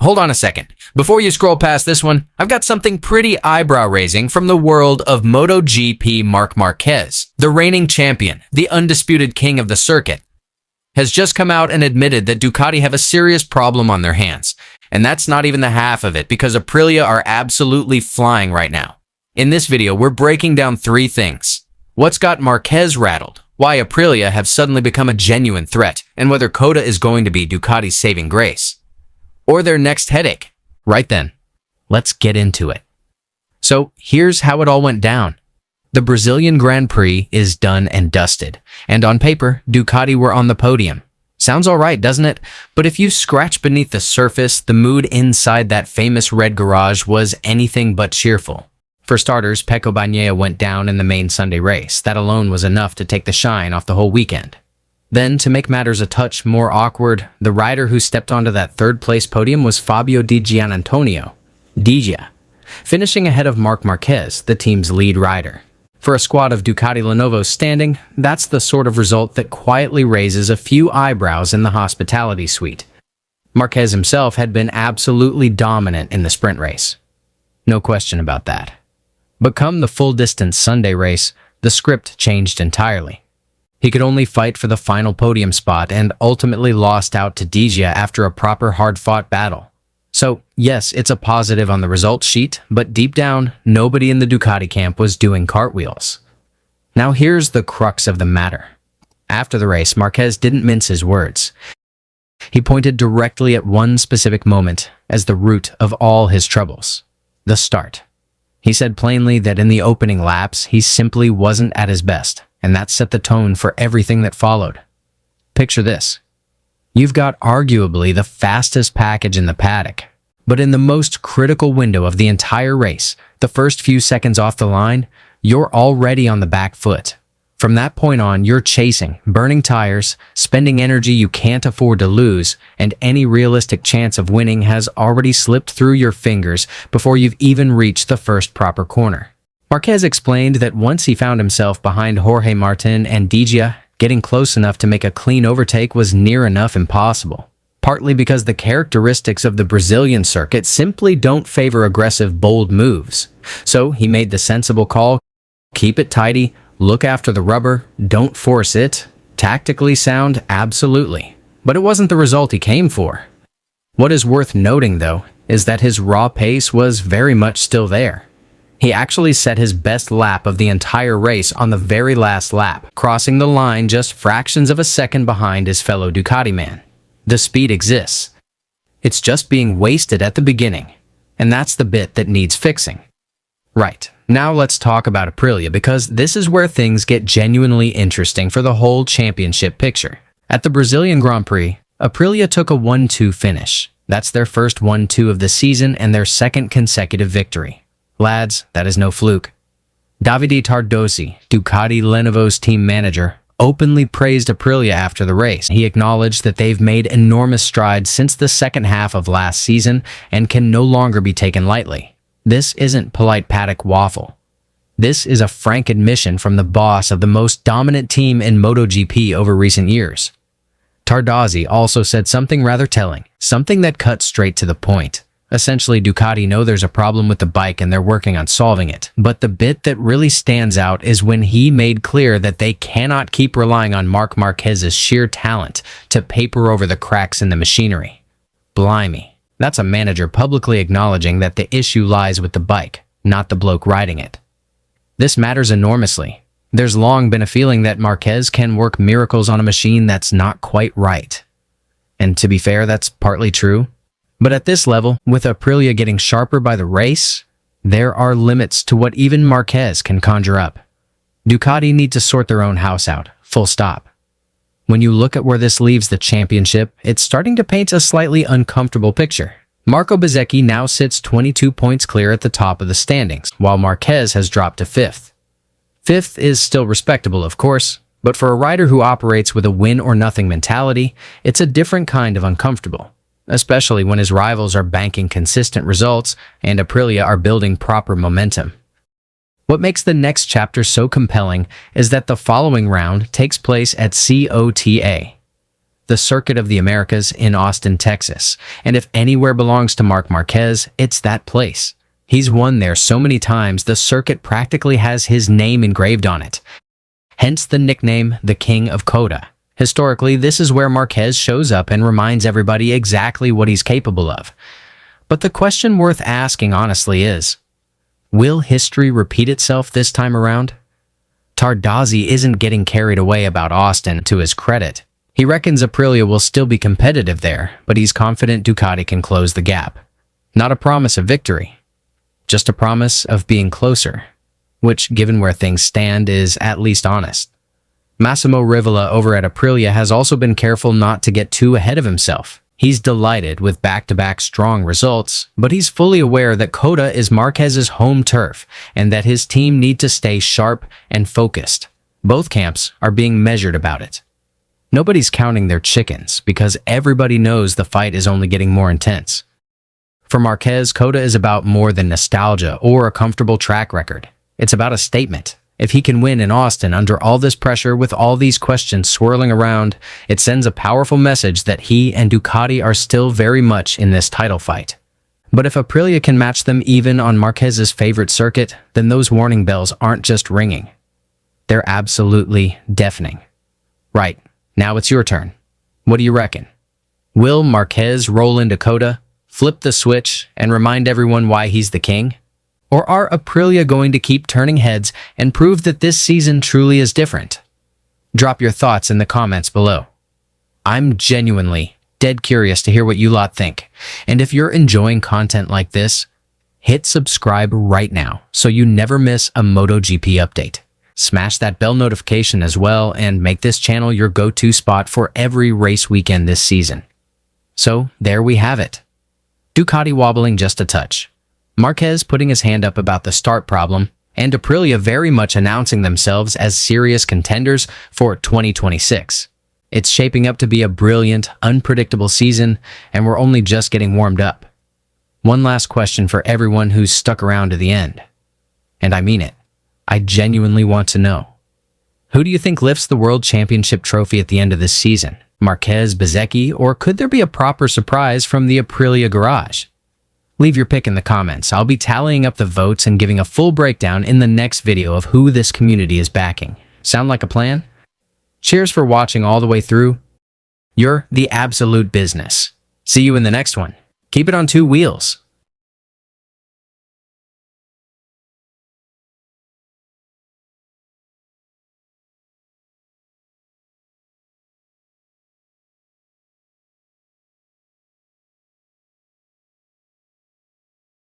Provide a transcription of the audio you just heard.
hold on a second. Before you scroll past this one, I've got something pretty eyebrow-raising from the world of MotoGP. Marc Marquez, the reigning champion, the undisputed king of the circuit, has just come out and admitted that Ducati have a serious problem on their hands. And that's not even the half of it, because Aprilia are absolutely flying right now. In this video, we're breaking down 3 things. What's got Marquez rattled, why Aprilia have suddenly become a genuine threat, and whether Coda is going to be Ducati's saving grace, or their next headache. Right then, let's get into it. So here's how it all went down. The Brazilian Grand Prix is done and dusted, and on paper, Ducati were on the podium. Sounds alright, doesn't it? But if you scratch beneath the surface, the mood inside that famous red garage was anything but cheerful. For starters, Pecco Bagnaia went down in the main Sunday race. That alone was enough to take the shine off the whole weekend. Then, to make matters a touch more awkward, the rider who stepped onto that third-place podium was Fabio Di Giannantonio, Diggia, finishing ahead of Marc Marquez, the team's lead rider. For a squad of Ducati Lenovo's standing, that's the sort of result that quietly raises a few eyebrows in the hospitality suite. Marquez himself had been absolutely dominant in the sprint race. No question about that. But come the full-distance Sunday race, the script changed entirely. He could only fight for the final podium spot and ultimately lost out to Diggia after a proper hard-fought battle. So, yes, it's a positive on the results sheet, but deep down, nobody in the Ducati camp was doing cartwheels. Now here's the crux of the matter. After the race, Marquez didn't mince his words. He pointed directly at one specific moment as the root of all his troubles: the start. He said plainly that in the opening laps, he simply wasn't at his best, and that set the tone for everything that followed. Picture this. You've got arguably the fastest package in the paddock, but in the most critical window of the entire race, the first few seconds off the line, you're already on the back foot. From that point on, you're chasing, burning tires, spending energy you can't afford to lose, and any realistic chance of winning has already slipped through your fingers before you've even reached the first proper corner. Marquez explained that once he found himself behind Jorge Martin and Diggia, getting close enough to make a clean overtake was near enough impossible. Partly because the characteristics of the Brazilian circuit simply don't favor aggressive, bold moves. So he made the sensible call: keep it tidy, look after the rubber, don't force it. Tactically sound, absolutely. But it wasn't the result he came for. What is worth noting, though, is that his raw pace was very much still there. He actually set his best lap of the entire race on the very last lap, crossing the line just fractions of a second behind his fellow Ducati man. The speed exists. It's just being wasted at the beginning, and that's the bit that needs fixing. Right, now let's talk about Aprilia, because this is where things get genuinely interesting for the whole championship picture. At the Brazilian Grand Prix, Aprilia took a 1-2 finish. That's their first 1-2 of the season and their second consecutive victory. Lads, that is no fluke. Davide Tarducci, Ducati Lenovo's team manager, openly praised Aprilia after the race. He acknowledged that they've made enormous strides since the second half of last season and can no longer be taken lightly. This isn't polite paddock waffle. This is a frank admission from the boss of the most dominant team in MotoGP over recent years. Tarducci also said something rather telling, something that cut straight to the point. Essentially, Ducati know there's a problem with the bike and they're working on solving it. But the bit that really stands out is when he made clear that they cannot keep relying on Marc Marquez's sheer talent to paper over the cracks in the machinery. Blimey. That's a manager publicly acknowledging that the issue lies with the bike, not the bloke riding it. This matters enormously. There's long been a feeling that Marquez can work miracles on a machine that's not quite right. And to be fair, that's partly true. But at this level, with Aprilia getting sharper by the race, there are limits to what even Marquez can conjure up. Ducati need to sort their own house out, full stop. When you look at where this leaves the championship, it's starting to paint a slightly uncomfortable picture. Marco Bezzecchi now sits 22 points clear at the top of the standings, while Marquez has dropped to 5th. 5th is still respectable, of course, but for a rider who operates with a win-or-nothing mentality, it's a different kind of uncomfortable, especially when his rivals are banking consistent results and Aprilia are building proper momentum. What makes the next chapter so compelling is that the following round takes place at COTA. the Circuit of the Americas in Austin, Texas. And if anywhere belongs to Marc Marquez, it's that place. He's won there so many times, the circuit practically has his name engraved on it. Hence the nickname, the King of COTA. Historically, this is where Marquez shows up and reminds everybody exactly what he's capable of. But the question worth asking, honestly, is, will history repeat itself this time around? Tarducci isn't getting carried away about Austin, to his credit. He reckons Aprilia will still be competitive there, but he's confident Ducati can close the gap. Not a promise of victory, just a promise of being closer, which, given where things stand, is at least honest. Massimo Rivola over at Aprilia has also been careful not to get too ahead of himself. He's delighted with back-to-back strong results, but he's fully aware that COTA is Marquez's home turf and that his team need to stay sharp and focused. Both camps are being measured about it. Nobody's counting their chickens because everybody knows the fight is only getting more intense. For Marquez, COTA is about more than nostalgia or a comfortable track record. It's about a statement. If he can win in Austin under all this pressure with all these questions swirling around, it sends a powerful message that he and Ducati are still very much in this title fight. But if Aprilia can match them even on Marquez's favorite circuit, then those warning bells aren't just ringing. They're absolutely deafening. Right, now it's your turn. What do you reckon? Will Marquez roll into COTA, flip the switch, and remind everyone why he's the king? Or are Aprilia going to keep turning heads and prove that this season truly is different? Drop your thoughts in the comments below. I'm genuinely dead curious to hear what you lot think. And if you're enjoying content like this, hit subscribe right now so you never miss a MotoGP update. Smash that bell notification as well and make this channel your go-to spot for every race weekend this season. So there we have it. Ducati wobbling just a touch. Marquez putting his hand up about the start problem, and Aprilia very much announcing themselves as serious contenders for 2026. It's shaping up to be a brilliant, unpredictable season, and we're only just getting warmed up. One last question for everyone who's stuck around to the end. And I mean it. I genuinely want to know. Who do you think lifts the World Championship trophy at the end of this season? Marquez, Bezzecchi, or could there be a proper surprise from the Aprilia garage? Leave your pick in the comments. I'll be tallying up the votes and giving a full breakdown in the next video of who this community is backing. Sound like a plan? Cheers for watching all the way through. You're the absolute business. See you in the next one. Keep it on two wheels.